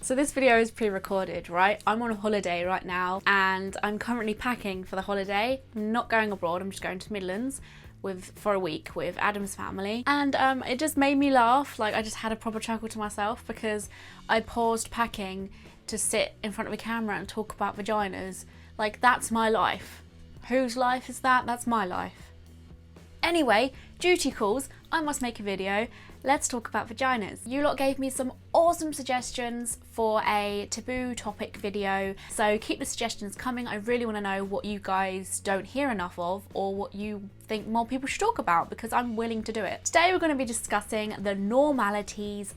So this video is pre-recorded, right? I'm on a holiday right now and I'm currently packing for the holiday. I'm not going abroad, I'm just going to the Midlands for a week with Adam's family. And it just made me laugh. Like, I just had a proper chuckle to myself because I paused packing to sit in front of a camera and talk about vaginas. Like, that's my life. Whose life is that? That's my life. Anyway, duty calls, I must make a video. Let's talk about vaginas. You lot gave me some awesome suggestions for a taboo topic video, so keep the suggestions coming. I really want to know what you guys don't hear enough of or what you think more people should talk about, because I'm willing to do it. Today we're going to be discussing the normalities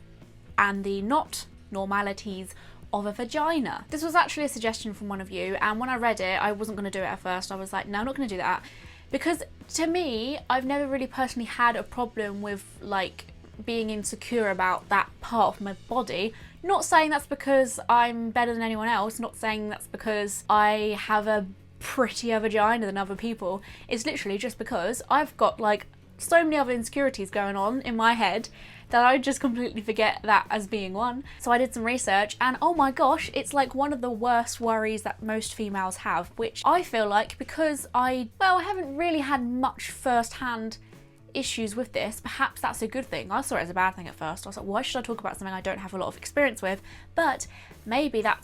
and the not normalities of a vagina. This was actually a suggestion from one of you, and when I read it, I wasn't going to do it at first. I was like, no, I'm not going to do that, because to me, I've never really personally had a problem with like being insecure about that part of my body. Not saying that's because I'm better than anyone else, not saying that's because I have a prettier vagina than other people. It's literally just because I've got like so many other insecurities going on in my head that I just completely forget that as being one. So I did some research and oh my gosh, it's like one of the worst worries that most females have, which I feel like, because I haven't really had much first-hand issues with this, perhaps that's a good thing. I saw it as a bad thing at first. I was like, why should I talk about something I don't have a lot of experience with? But maybe that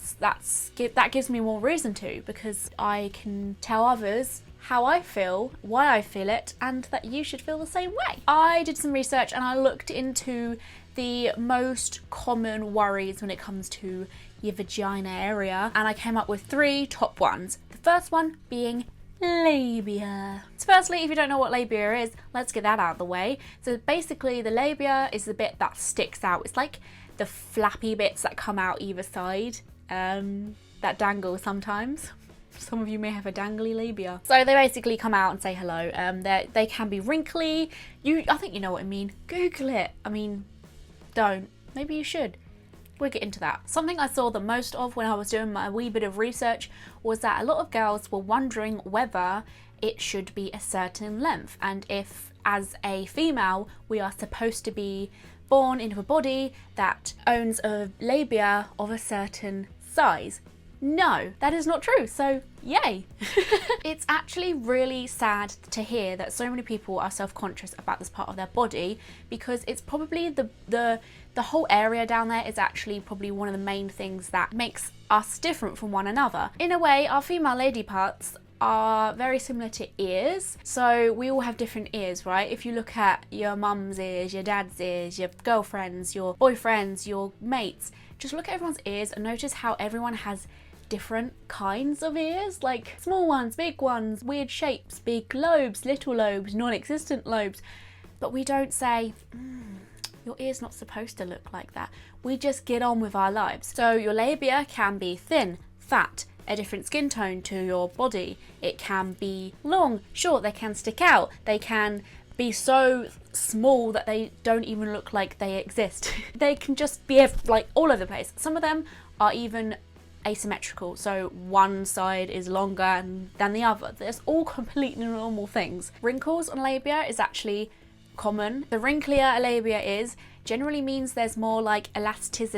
gives me more reason to, because I can tell others how I feel, why I feel it, and that you should feel the same way. I did some research and I looked into the most common worries when it comes to your vagina area, and I came up with 3 top ones. The first one being labia. So firstly, if you don't know what labia is, let's get that out of the way. So basically the labia is the bit that sticks out. It's like the flappy bits that come out either side, that dangle sometimes. Some of you may have a dangly labia. So they basically come out and say hello. They can be wrinkly. I think you know what I mean. Google it. I mean, don't. Maybe you should. We'll get into that. Something I saw the most of when I was doing my wee bit of research was that a lot of girls were wondering whether it should be a certain length, and if as a female we are supposed to be born into a body that owns a labia of a certain size. No, that is not true, so yay! It's actually really sad to hear that so many people are self-conscious about this part of their body, because it's probably the whole area down there is actually probably one of the main things that makes us different from one another. In a way, our female lady parts are very similar to ears. So we all have different ears, right? If you look at your mum's ears, your dad's ears, your girlfriends, your boyfriends, your mates, just look at everyone's ears and notice how everyone has different kinds of ears, like small ones, big ones, weird shapes, big lobes, little lobes, non-existent lobes. But we don't say, your ear's not supposed to look like that. We just get on with our lives. So your labia can be thin, fat, a different skin tone to your body. It can be long, short, they can stick out, they can be so small that they don't even look like they exist. They can just be like all over the place. Some of them are even asymmetrical, so one side is longer than the other. There's all completely normal things. Wrinkles on labia is actually common. The wrinklier a labia is generally means there's more like elastic.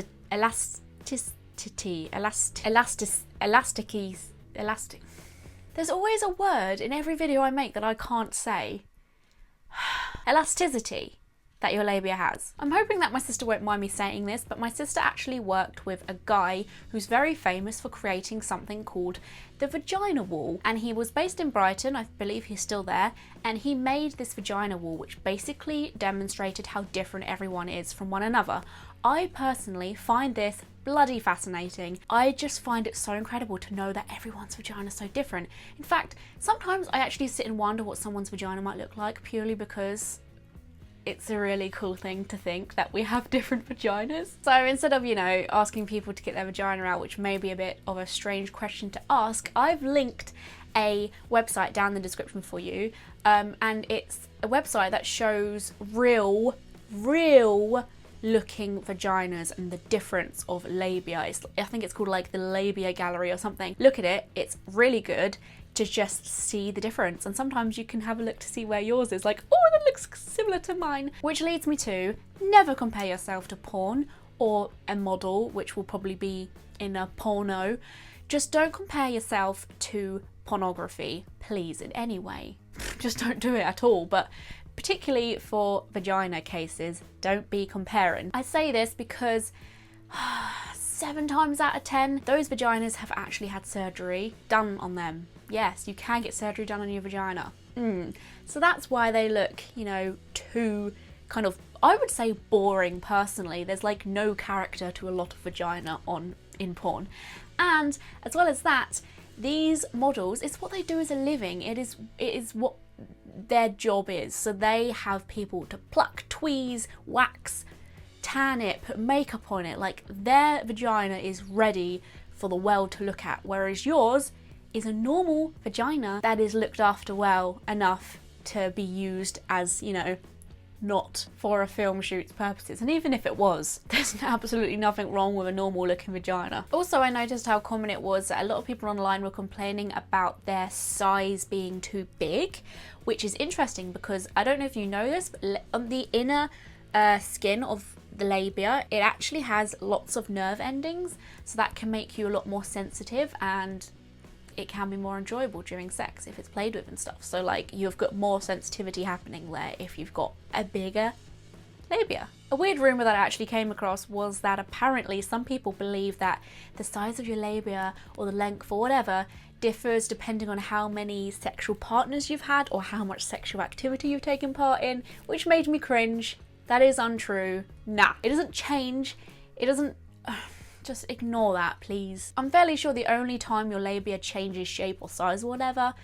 There's always a word in every video I make that I can't say. Elasticity that your labia has. I'm hoping that my sister won't mind me saying this, but my sister actually worked with a guy who's very famous for creating something called the vagina wall, and he was based in Brighton. I believe he's still there, and he made this vagina wall which basically demonstrated how different everyone is from one another. I personally find this bloody fascinating. I just find it so incredible to know that everyone's vagina is so different. In fact, sometimes I actually sit and wonder what someone's vagina might look like, purely because it's a really cool thing to think that we have different vaginas. So instead of, asking people to get their vagina out, which may be a bit of a strange question to ask, I've linked a website down in the description for you, and it's a website that shows real looking vaginas and the difference of labia. I think it's called like the labia gallery or something. Look at it, it's really good to just see the difference, and sometimes you can have a look to see where yours is, like, oh, that looks similar to mine. Which leads me to, never compare yourself to porn or a model, which will probably be in a porno. Just don't compare yourself to pornography, please, in any way. Just don't do it at all. But particularly for vagina cases, don't be comparing. I say this because 7 times out of 10, those vaginas have actually had surgery done on them. Yes, you can get surgery done on your vagina. So that's why they look, you know, too kind of, I would say, boring personally. There's like no character to a lot of vagina in porn. And as well as that, these models, it's what they do as a living. It is what their job is. So they have people to pluck, tweeze, wax, tan it, put makeup on it. Like, their vagina is ready for the world to look at, whereas yours is a normal vagina that is looked after well enough to be used as, you know, not for a film shoot's purposes. And even if it was, there's absolutely nothing wrong with a normal looking vagina. Also, I noticed how common it was that a lot of people online were complaining about their size being too big, which is interesting because I don't know if you know this, but on the inner skin of the labia, it actually has lots of nerve endings, so that can make you a lot more sensitive, and it can be more enjoyable during sex if it's played with and stuff. So like, you've got more sensitivity happening there if you've got a bigger labia. A weird rumour that I actually came across was that apparently some people believe that the size of your labia or the length or whatever differs depending on how many sexual partners you've had or how much sexual activity you've taken part in, which made me cringe. That is untrue. Nah, it doesn't change. It doesn't... Just ignore that, please. I'm fairly sure the only time your labia changes shape or size or whatever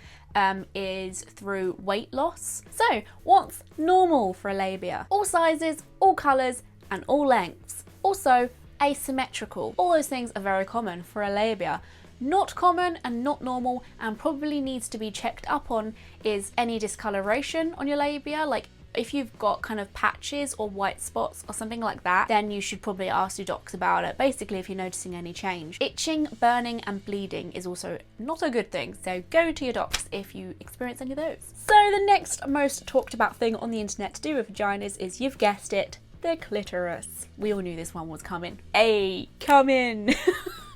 is through weight loss. So, what's normal for a labia? All sizes, all colours, and all lengths. Also, asymmetrical. All those things are very common for a labia. Not common and not normal, and probably needs to be checked up on, is any discoloration on your labia. Like, if you've got kind of patches or white spots or something like that, then you should probably ask your docs about it. Basically, if you're noticing any change. Itching, burning, and bleeding is also not a good thing, so go to your docs if you experience any of those. So the next most talked about thing on the internet to do with vaginas is, you've guessed it, the clitoris. We all knew this one was coming. Hey, come in!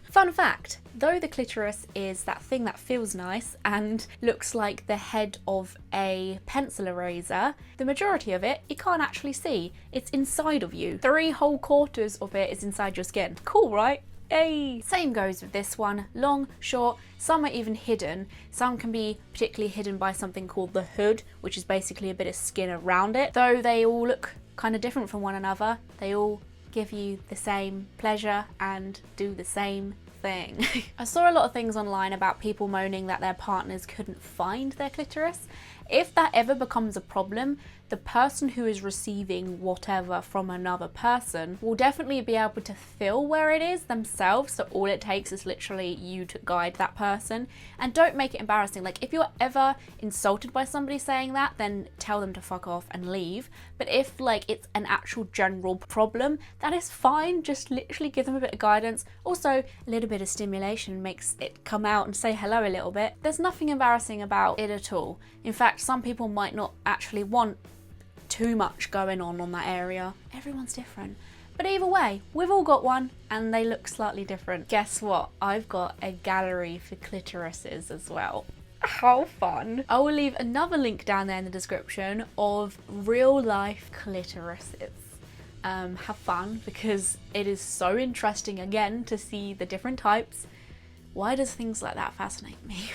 Fun fact, though the clitoris is that thing that feels nice and looks like the head of a pencil eraser, the majority of it you can't actually see. It's inside of you. 3 whole quarters of it is inside your skin. Cool, right? Hey! Same goes with this one. Long, short, some are even hidden. Some can be particularly hidden by something called the hood, which is basically a bit of skin around it. Though they all look kind of different from one another, they all give you the same pleasure and do the same thing. I saw a lot of things online about people moaning that their partners couldn't find their clitoris. If that ever becomes a problem, the person who is receiving whatever from another person will definitely be able to feel where it is themselves, so all it takes is literally you to guide that person. And don't make it embarrassing. Like, if you're ever insulted by somebody saying that, then tell them to fuck off and leave. But if like it's an actual general problem, that is fine. Just literally give them a bit of guidance. Also, a little bit of stimulation makes it come out and say hello a little bit. There's nothing embarrassing about it at all. In fact, some people might not actually want too much going on that area. Everyone's different. But either way, we've all got one and they look slightly different. Guess what? I've got a gallery for clitorises as well. How fun. I will leave another link down there in the description of real life clitorises. Have fun, because it is so interesting again to see the different types. Why does things like that fascinate me?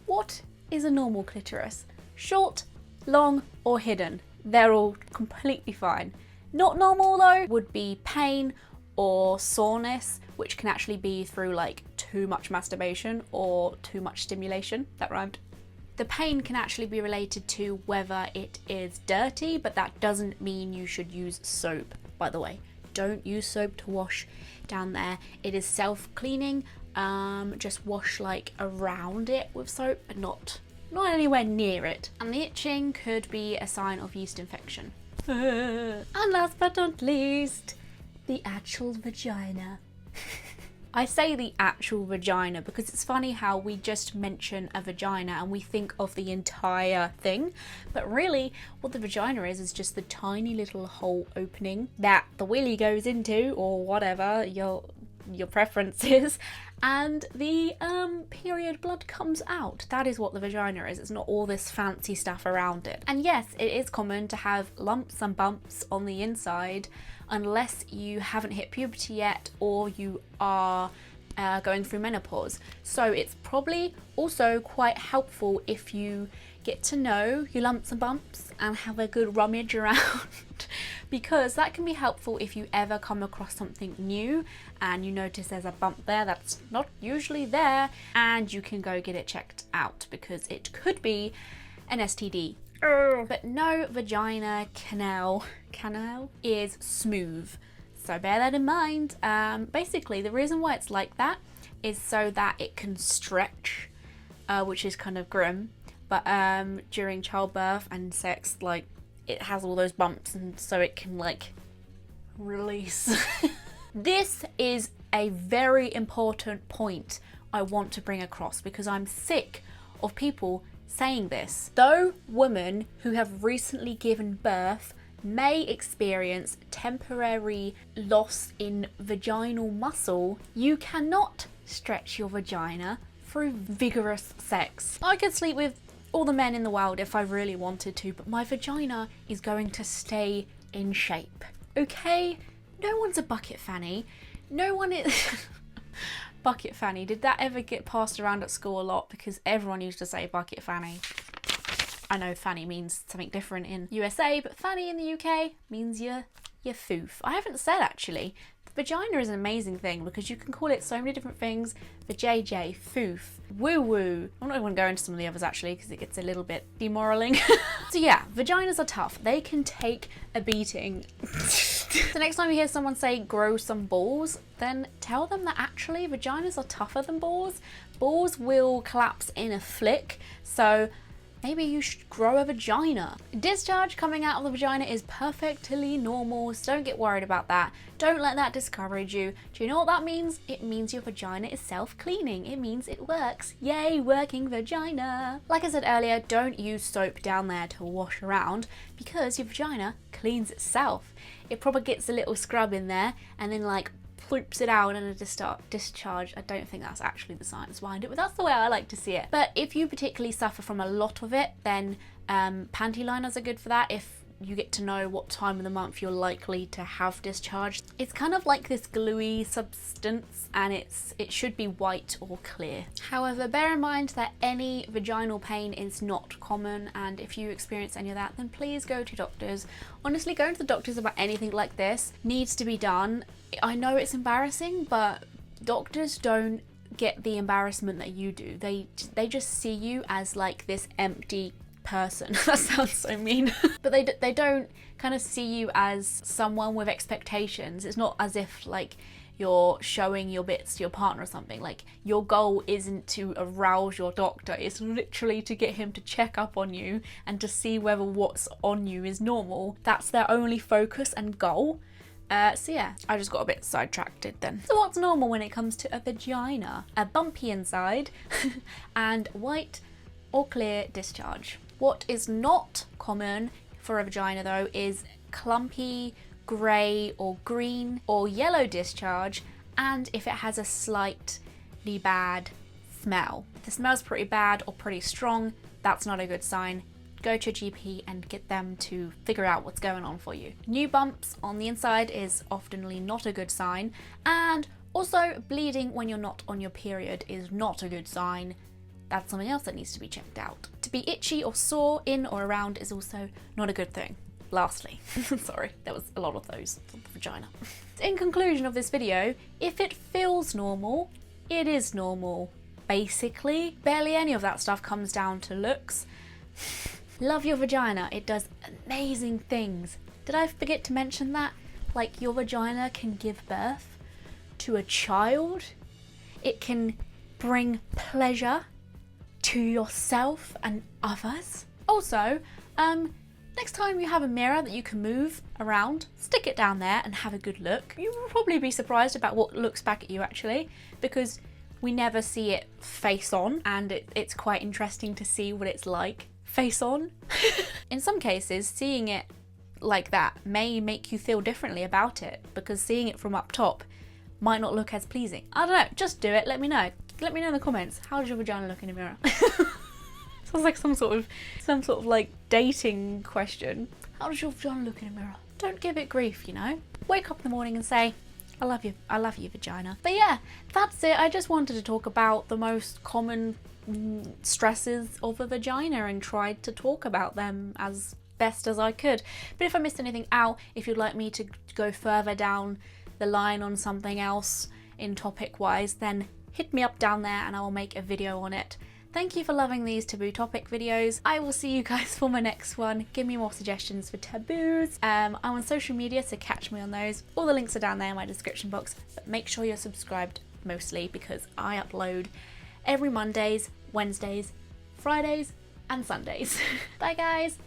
What is a normal clitoris? Short, long, or hidden? They're all completely fine. Not normal though would be pain or soreness, which can actually be through like too much masturbation or too much stimulation. That rhymed. The pain can actually be related to whether it is dirty, but that doesn't mean you should use soap, by the way. Don't use soap to wash down there. It is self-cleaning. Just wash like around it with soap, but not anywhere near it. And the itching could be a sign of yeast infection. And last but not least, the actual vagina. I say the actual vagina because it's funny how we just mention a vagina and we think of the entire thing, but really what the vagina is just the tiny little hole opening that the willy goes into, or whatever your preference is, and the period blood comes out. That is what the vagina is. It's not all this fancy stuff around it. And yes, it is common to have lumps and bumps on the inside unless you haven't hit puberty yet or you are going through menopause. So it's probably also quite helpful if you get to know your lumps and bumps and have a good rummage around because that can be helpful if you ever come across something new and you notice there's a bump there that's not usually there, and you can go get it checked out because it could be an STD. But no vagina canal is smooth, so bear that in mind. Basically the reason why it's like that is so that it can stretch, which is kind of grim, but during childbirth and sex, like, it has all those bumps and so it can like release. This is a very important point I want to bring across because I'm sick of people saying this. Though women who have recently given birth may experience temporary loss in vaginal muscle, you cannot stretch your vagina through vigorous sex. I could sleep with all the men in the world if I really wanted to, but my vagina is going to stay in shape, okay? No one's a bucket fanny. No one is... Bucket fanny. Did that ever get passed around at school a lot? Because everyone used to say bucket fanny. I know fanny means something different in USA, but fanny in the UK means your foof. I haven't said actually. The vagina is an amazing thing because you can call it so many different things. Vajayjay, foof, woo woo. I'm not even going to go into some of the others actually because it gets a little bit demoralizing. So yeah, vaginas are tough. They can take a beating. So next time you hear someone say grow some balls, then tell them that actually vaginas are tougher than balls. Balls will collapse in a flick, so maybe you should grow a vagina. Discharge coming out of the vagina is perfectly normal, so don't get worried about that. Don't let that discourage you. Do you know what that means? It means your vagina is self-cleaning. It means it works. Yay, working vagina. Like I said earlier, don't use soap down there to wash around because your vagina cleans itself. It probably gets a little scrub in there and then like floops it out and a discharge. I don't think that's actually the science behind it, but that's the way I like to see it. But if you particularly suffer from a lot of it, then panty liners are good for that. If you get to know what time of the month you're likely to have discharge. It's kind of like this gluey substance and it should be white or clear. However, bear in mind that any vaginal pain is not common, and if you experience any of that, then please go to doctors. Honestly, going to the doctors about anything like this needs to be done. I know it's embarrassing, but doctors don't get the embarrassment that you do. They just see you as like this empty person. That sounds so mean. But they don't kind of see you as someone with expectations. It's not as if like you're showing your bits to your partner or something. Like, your goal isn't to arouse your doctor, it's literally to get him to check up on you and to see whether what's on you is normal. That's their only focus and goal. So yeah, I just got a bit sidetracked then. So what's normal when it comes to a vagina? A bumpy inside and white or clear discharge. What is not common for a vagina though is clumpy, grey or green or yellow discharge, and if it has a slightly bad smell. If the smell's pretty bad or pretty strong, that's not a good sign. Go to your GP and get them to figure out what's going on for you. New bumps on the inside is oftenly not a good sign, and also bleeding when you're not on your period is not a good sign. That's something else that needs to be checked out. To be itchy or sore in or around is also not a good thing. Lastly, sorry, there was a lot of those for the vagina. In conclusion of this video, if it feels normal, it is normal. Basically, barely any of that stuff comes down to looks. Love your vagina, it does amazing things. Did I forget to mention that? Like, your vagina can give birth to a child. It can bring pleasure to yourself and others. Also, don't Next time you have a mirror that you can move around, stick it down there and have a good look. You will probably be surprised about what looks back at you actually, because we never see it face on, and it's quite interesting to see what it's like face on. In some cases, seeing it like that may make you feel differently about it, because seeing it from up top might not look as pleasing. I don't know, just do it, let me know. Let me know in the comments, how does your vagina look in a mirror? Sounds like some sort of like dating question. How does your vagina look in a mirror? Don't give it grief, you know? Wake up in the morning and say, I love you vagina. But yeah, that's it. I just wanted to talk about the most common stresses of a vagina and tried to talk about them as best as I could. But if I missed anything out, if you'd like me to go further down the line on something else in topic wise, then hit me up down there and I will make a video on it. Thank you for loving these taboo topic videos. I will see you guys for my next one. Give me more suggestions for taboos. I'm on social media, so catch me on those. All the links are down there in my description box, but make sure you're subscribed mostly, because I upload every Mondays, Wednesdays, Fridays and Sundays. Bye guys.